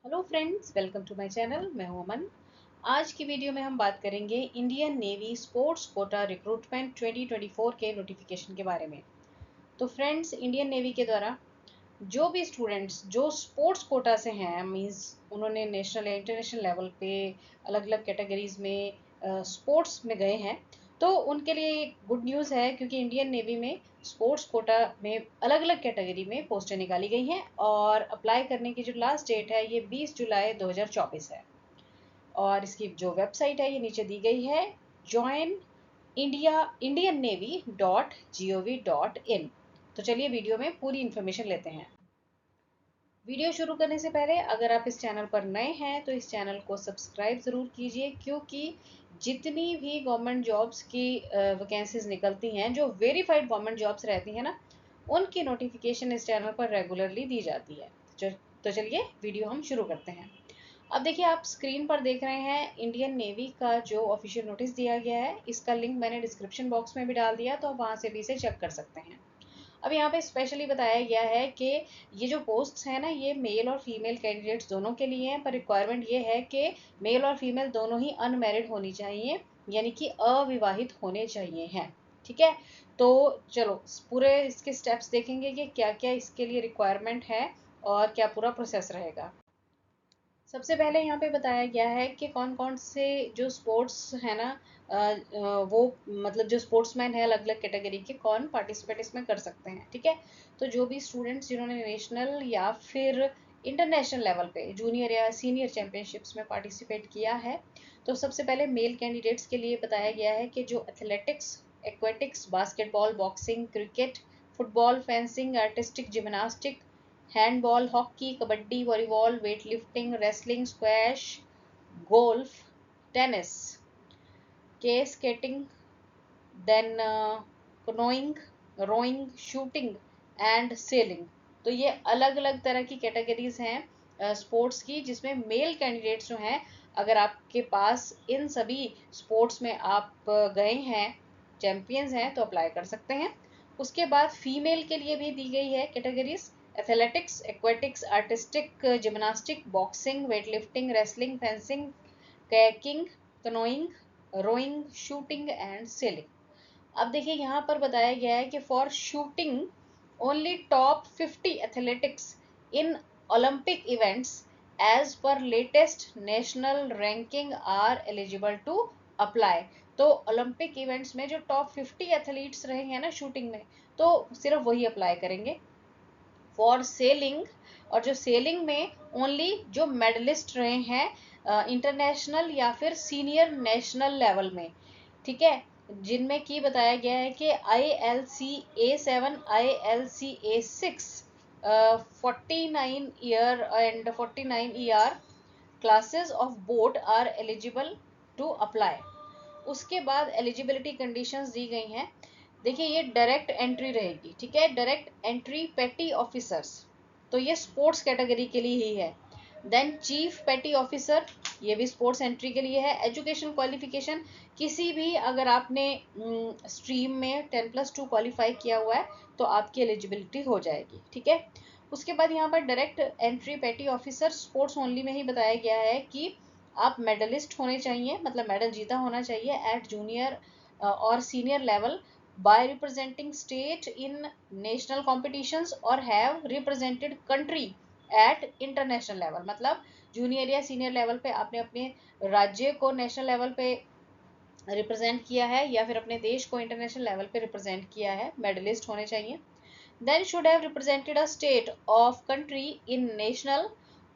Hello friends, welcome to my channel. मैं हूं अमन। आज की वीडियो में हम बात करेंगे Indian navy sports quota recruitment 2024 के नोटिफिकेशन के बारे में। तो फ्रेंड्स, इंडियन नेवी के द्वारा जो भी स्टूडेंट्स जो स्पोर्ट्स कोटा से हैं, मींस उन्होंने नेशनल या इंटरनेशनल लेवल पे अलग अलग कैटेगरीज में स्पोर्ट्स में गए हैं, तो उनके लिए एक गुड न्यूज़ है, क्योंकि इंडियन नेवी में स्पोर्ट्स कोटा में अलग अलग कैटेगरी में पोस्टें निकाली गई हैं और अप्लाई करने की जो लास्ट डेट है ये 20 जुलाई 2024 है। और इसकी जो वेबसाइट है ये नीचे दी गई है, join indiannavy.gov.in। तो चलिए वीडियो में पूरी इन्फॉर्मेशन लेते हैं। वीडियो शुरू करने से पहले अगर आप इस चैनल पर नए हैं तो इस चैनल को सब्सक्राइब ज़रूर कीजिए, क्योंकि जितनी भी गवर्नमेंट जॉब्स की वैकेंसीज निकलती हैं, जो वेरीफाइड गवर्नमेंट जॉब्स रहती हैं ना, उनकी नोटिफिकेशन इस चैनल पर रेगुलरली दी जाती है। तो चलिए वीडियो हम शुरू करते हैं। अब देखिए, आप स्क्रीन पर देख रहे हैं इंडियन नेवी का जो ऑफिशियल नोटिस दिया गया है। इसका लिंक मैंने डिस्क्रिप्शन बॉक्स में भी डाल दिया, तो आप वहाँ से भी इसे चेक कर सकते हैं। अब यहाँ पे स्पेशली बताया गया है कि ये जो पोस्ट्स हैं ना, ये मेल और फीमेल कैंडिडेट्स दोनों के लिए हैं, पर रिक्वायरमेंट ये है कि मेल और फीमेल दोनों ही अनमैरिड होनी चाहिए, यानी कि अविवाहित होने चाहिए हैं। ठीक है, तो चलो पूरे इसके स्टेप्स देखेंगे कि क्या क्या इसके लिए रिक्वायरमेंट है और क्या पूरा प्रोसेस रहेगा। सबसे पहले यहाँ पे बताया गया है कि कौन कौन से जो स्पोर्ट्स है ना, वो मतलब जो स्पोर्ट्समैन है अलग अलग कैटेगरी के, कौन पार्टिसिपेट इसमें कर सकते हैं। ठीक है, तो जो भी स्टूडेंट्स जिन्होंने नेशनल या फिर इंटरनेशनल लेवल पे जूनियर या सीनियर चैंपियनशिप्स में पार्टिसिपेट किया है, तो सबसे पहले मेल कैंडिडेट्स के लिए बताया गया है कि जो athletics, aquatics, basketball, boxing, cricket, football, fencing, artistic, gymnastic, handball, hockey, kabaddi, volleyball, weight lifting, wrestling, squash, golf, tennis, के skating, then canoeing, rowing, shooting and sailing. तो ये अलग अलग तरह की कैटेगरीज हैं स्पोर्ट्स की, जिसमें मेल कैंडिडेट्स जो हैं, अगर आपके पास इन सभी स्पोर्ट्स में आप गए हैं, चैंपियंस हैं, तो अप्लाई कर सकते हैं। उसके बाद फीमेल के लिए भी दी गई है categories: athletics, aquatics, artistic, gymnastic, boxing, weight lifting, wrestling, fencing, kayaking, canoeing, rowing, shooting and sailing. अब देखिए, यहाँ पर बताया गया है कि for shooting only top 50 athletics in Olympic events as per latest national ranking are eligible to apply. तो Olympic events में जो टॉप 50 एथलीट्स रहे हैं ना शूटिंग में, तो सिर्फ वही अप्लाई करेंगे। फॉर सेलिंग, और जो सेलिंग में ओनली जो मेडलिस्ट रहे हैं इंटरनेशनल या फिर सीनियर नेशनल लेवल में। ठीक है, जिनमें की बताया गया है कि ILCA7, ILCA6, 49 year and 49 ER classes of boat are eligible to apply. उसके बाद एलिजिबिलिटी कंडीशंस दी गई हैं। देखिए, ये डायरेक्ट एंट्री रहेगी। ठीक है, डायरेक्ट एंट्री पेटी ऑफिसर्स, तो ये स्पोर्ट्स कैटेगरी के लिए ही है। देन चीफ पेटी ऑफिसर, ये भी स्पोर्ट्स एंट्री के लिए है। एजुकेशन क्वालिफिकेशन, किसी भी अगर आपने स्ट्रीम में 10+2 क्वालिफाई किया हुआ है तो आपकी एलिजिबिलिटी हो जाएगी। ठीक है, उसके बाद यहाँ पर डायरेक्ट एंट्री पेटी ऑफिसर स्पोर्ट्स ओनली में ही बताया गया है कि आप मेडलिस्ट होने चाहिए, मतलब मेडल जीता होना चाहिए एट जूनियर और senior level by representing state in national competitions or have represented country at international level। मतलब जूनियर या सीनियर लेवल पे आपने अपने राज्य को नेशनल लेवल पे रिप्रेजेंट किया है या फिर अपने देश को इंटरनेशनल लेवल पे रिप्रेजेंट किया है, मेडलिस्ट होने चाहिए। Then should have represented a state of country in national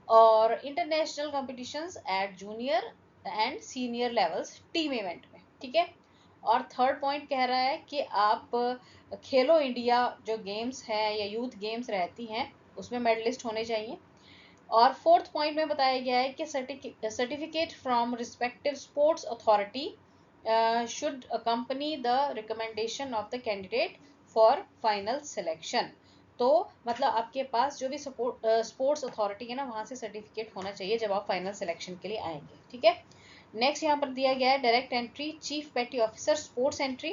और international competitions at junior and senior levels team event में। ठीक है, और थर्ड पॉइंट कह रहा है कि आप खेलो इंडिया जो गेम्स हैं या यूथ गेम्स रहती हैं उसमें मेडलिस्ट होने चाहिए। और फोर्थ पॉइंट में बताया गया है कि certificate from respective sports authority should accompany the recommendation of the candidate for final selection. तो मतलब आपके पास जो भी स्पोर्ट्स अथॉरिटी है ना, वहाँ से सर्टिफिकेट होना चाहिए जब आप फाइनल सिलेक्शन के लिए आएंगे। ठीक है, नेक्स्ट यहाँ पर दिया गया है डायरेक्ट एंट्री चीफ पेटी ऑफिसर स्पोर्ट्स एंट्री।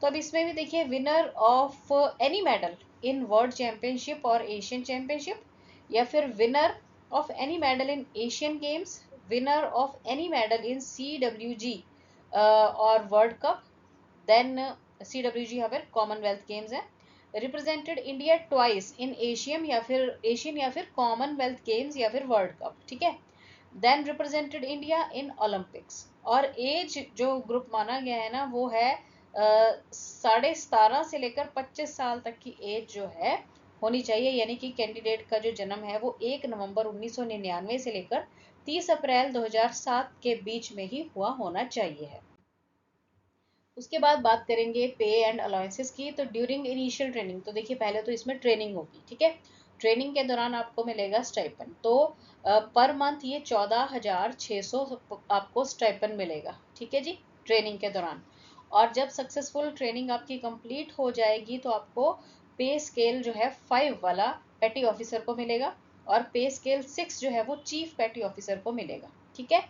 तो अब इसमें भी देखिए, winner of any medal in world championship और एशियन चैंपियनशिप, या फिर winner of any medal in Asian Games, winner of any medal in CWG or World Cup, then CWG यहाँ पर Commonwealth Games है, represented India twice in Asian या फिर Commonwealth Games या फिर World Cup, ठीक है, then represented India in Olympics। और एज जो ग्रुप माना गया है ना वो है 17.5 से लेकर 25 साल तक की एज जो है होनी चाहिए, यानी कि कैंडिडेट का जो जन्म है वो 1 नवंबर 1999 से लेकर 30 अप्रैल 2007 के बीच में ही हुआ होना चाहिए है। उसके बाद बात करेंगे पे एंड अलाउंसेस की। तो ड्यूरिंग इनिशियल ट्रेनिंग, तो देखिए पहले तो इसमें ट्रेनिंग होगी, ठीक है, ट्रेनिंग के दौरान आपको मिलेगा स्टाइपन। तो पर मंथ ये 14,600 आपको स्टाइपन मिलेगा, ठीक है जी, ट्रेनिंग के दौरान। और जब सक्सेसफुल ट्रेनिंग आपकी कंप्लीट हो जाएगी तो आपको पे स्केल जो है 5 वाला पेटी ऑफिसर को मिलेगा और पे स्केल 6 जो है वो चीफ पेटी ऑफिसर को मिलेगा, ठीक है।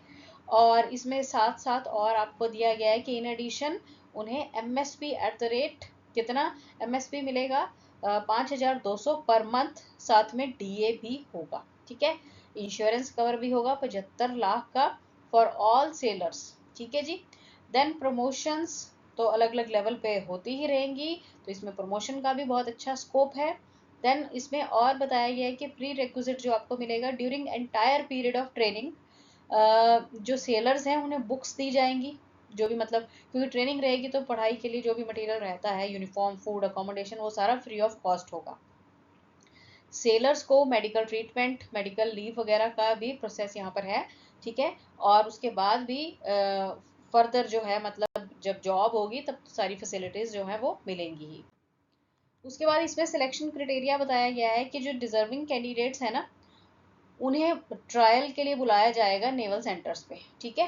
और इसमें साथ साथ और आपको दिया गया है कि इन एडिशन उन्हें एमएसपी एट द रेट कितना एमएसपी मिलेगा 5,200 पर मंथ, साथ में डीए भी होगा, ठीक है। इंश्योरेंस कवर भी होगा 75 लाख का फॉर ऑल सेलर्स, ठीक है जी। देन प्रमोशंस तो अलग अलग लेवल पे होती ही रहेंगी, तो इसमें प्रमोशन का भी बहुत अच्छा स्कोप है। देन इसमें और बताया गया है कि प्री रिक्विजिट जो आपको मिलेगा during entire period of training, जो सेलर्स हैं उन्हें बुक्स दी जाएंगी, जो भी मतलब क्योंकि ट्रेनिंग रहेगी तो पढ़ाई के लिए जो भी मटेरियल रहता है, यूनिफॉर्म, फूड, अकोमोडेशन, वो सारा फ्री ऑफ कॉस्ट होगा। सेलर्स को मेडिकल ट्रीटमेंट, मेडिकल लीव वगैरह का भी प्रोसेस यहाँ पर है, ठीक है। और उसके बाद भी फर्दर जो है मतलब जब जॉब होगी तब सारी फैसिलिटीज जो है वो मिलेंगी ही। उसके बाद इसमें सिलेक्शन क्राइटेरिया बताया गया है कि जो डिजर्विंग कैंडिडेट्स है ना उन्हें ट्रायल के लिए बुलाया जाएगा नेवल सेंटर्स पे, ठीक है।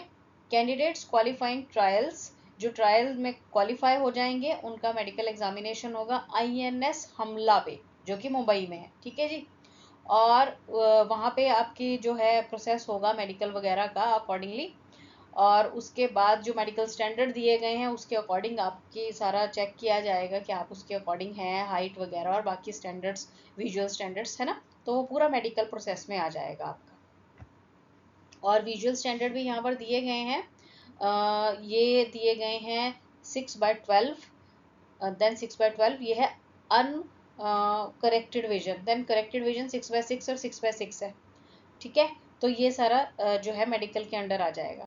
कैंडिडेट्स क्वालिफाइंग ट्रायल्स, जो ट्रायल में क्वालिफाई हो जाएंगे उनका मेडिकल एग्जामिनेशन होगा आईएनएस हमला पे जो कि मुंबई में है, ठीक है जी। और वहाँ पे आपकी जो है प्रोसेस होगा मेडिकल वगैरह का अकॉर्डिंगली, और उसके बाद जो मेडिकल स्टैंडर्ड दिए गए हैं उसके अकॉर्डिंग आपकी सारा चेक किया जाएगा कि आप उसके अकॉर्डिंग हैं, हाइट वगैरह और बाकी स्टैंडर्ड्स, विजुअल स्टैंडर्ड्स है ना, तो वो पूरा मेडिकल प्रोसेस में आ जाएगा आपका। और विजुअल स्टैंडर्ड भी यहाँ पर दिए गए हैं, ये दिए गए हैं 6/12, देन 6/12 ये है uncorrected vision, then corrected vision 6/6 और 6/6 है, ठीक है। तो ये सारा जो है मेडिकल के अंडर आ जाएगा।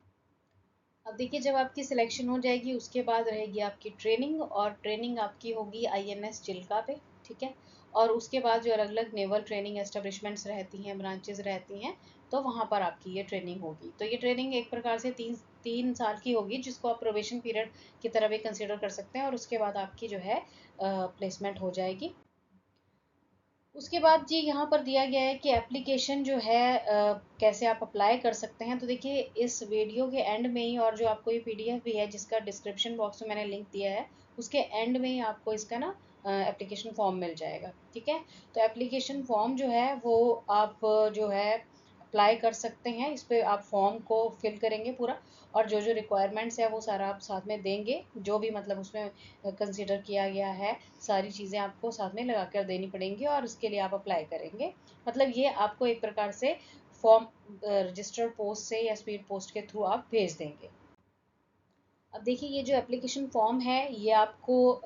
अब देखिए जब आपकी सिलेक्शन हो जाएगी उसके बाद रहेगी आपकी ट्रेनिंग, और ट्रेनिंग आपकी होगी आईएनएस चिल्का पे, ठीक है। और उसके बाद जो अलग अलग नेवल ट्रेनिंग एस्टेब्लिशमेंट्स रहती हैं, ब्रांचेस रहती हैं, तो वहाँ पर आपकी ये ट्रेनिंग होगी। तो ये ट्रेनिंग एक प्रकार से तीन साल की होगी, जिसको आप प्रोबेशन पीरियड की तरह भी कंसिडर कर सकते हैं, और उसके बाद आपकी जो है प्लेसमेंट हो जाएगी। उसके बाद जी यहाँ पर दिया गया है कि एप्लीकेशन जो है कैसे आप अप्लाई कर सकते हैं। तो देखिए इस वीडियो के एंड में ही, और जो आपको ये पीडीएफ भी है जिसका डिस्क्रिप्शन बॉक्स में मैंने लिंक दिया है, उसके एंड में ही आपको इसका ना एप्लीकेशन फॉर्म मिल जाएगा, ठीक है। तो एप्लीकेशन फॉर्म जो है वो आप जो है अप्लाई कर सकते हैं, इस पर आप फॉर्म को फिल करेंगे पूरा, और जो जो रिक्वायरमेंट्स है वो सारा आप साथ में देंगे, जो भी मतलब उसमें कंसिडर किया गया है सारी चीज़ें आपको साथ में लगा कर देनी पड़ेंगी, और उसके लिए आप अप्लाई करेंगे। मतलब ये आपको एक प्रकार से फॉर्म रजिस्टर्ड पोस्ट से या स्पीड पोस्ट के थ्रू आप भेज देंगे। अब देखिए ये जो एप्लीकेशन फॉर्म है ये आपको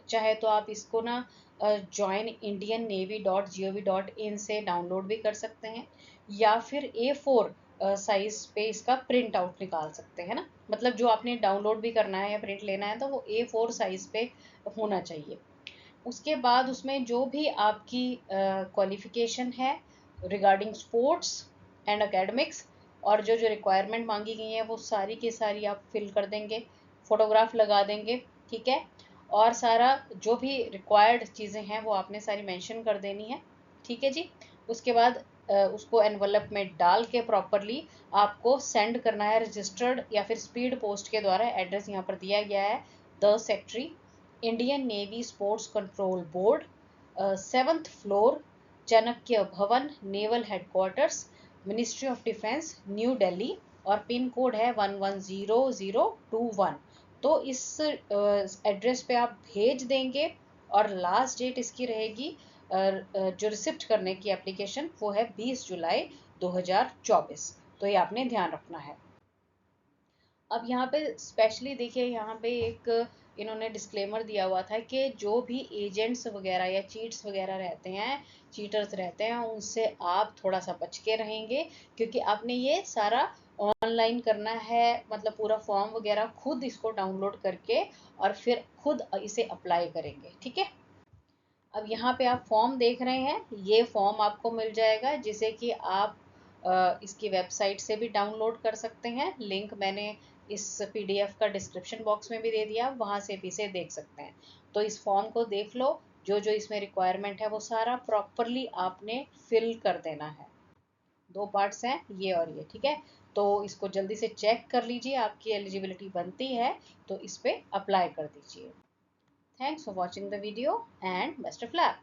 चाहे तो आप इसको ना joinindianNavy.gov.in से डाउनलोड भी कर सकते हैं, या फिर A4 साइज पे इसका प्रिंट आउट निकाल सकते हैं ना, मतलब जो आपने डाउनलोड भी करना है या प्रिंट लेना है तो वो A4 साइज पे होना चाहिए। उसके बाद उसमें जो भी आपकी क्वालिफिकेशन है रिगार्डिंग स्पोर्ट्स एंड एकेडमिक्स, और जो जो रिक्वायरमेंट मांगी गई है वो सारी की सारी आप फिल कर देंगे, फोटोग्राफ लगा देंगे, ठीक है। और सारा जो भी रिक्वायर्ड चीज़ें हैं वो आपने सारी मेंशन कर देनी है, ठीक है जी। उसके बाद उसको एनवलप में डाल के प्रॉपरली आपको सेंड करना है रजिस्टर्ड या फिर स्पीड पोस्ट के द्वारा। एड्रेस यहाँ पर दिया गया है, the secretary, Indian navy sports control board, 7th floor, Chanakya Bhavan, naval headquarters, ministry of defence, new Delhi, और पिन कोड है 110021। तो इस एड्रेस पे आप भेज देंगे, और लास्ट डेट इसकी रहेगी जो रिसिप्ट करने की एप्लीकेशन वो है 20 जुलाई 2024। तो ये आपने ध्यान रखना है। अब यहाँ पे स्पेशली देखिए, यहाँ पे एक इन्होंने डिस्क्लेमर दिया हुआ था कि जो भी एजेंट्स वगैरह या चीट्स वगैरह रहते हैं, चीटर्स रहते हैं, उनसे आप थोड़ा सा बच के रहेंगे, क्योंकि आपने ये सारा ऑनलाइन करना है। मतलब पूरा फॉर्म वगैरह खुद इसको डाउनलोड करके और फिर खुद इसे अप्लाई करेंगे, ठीक है। अब यहाँ पे आप फॉर्म देख रहे हैं, ये फॉर्म आपको मिल जाएगा जिसे कि आप इसकी वेबसाइट से भी डाउनलोड कर सकते हैं। लिंक मैंने इस पीडीएफ का डिस्क्रिप्शन बॉक्स में भी दे दिया, वहाँ से भी इसे देख सकते हैं। तो इस फॉर्म को देख लो, जो जो इसमें रिक्वायरमेंट है वो सारा प्रॉपरली आपने फिल कर देना है। 2 पार्ट्स हैं, ये और ये, ठीक है। तो इसको जल्दी से चेक कर लीजिए, आपकी एलिजिबिलिटी बनती है तो इस पे अप्लाई कर दीजिए। Thanks for watching the video and best of luck.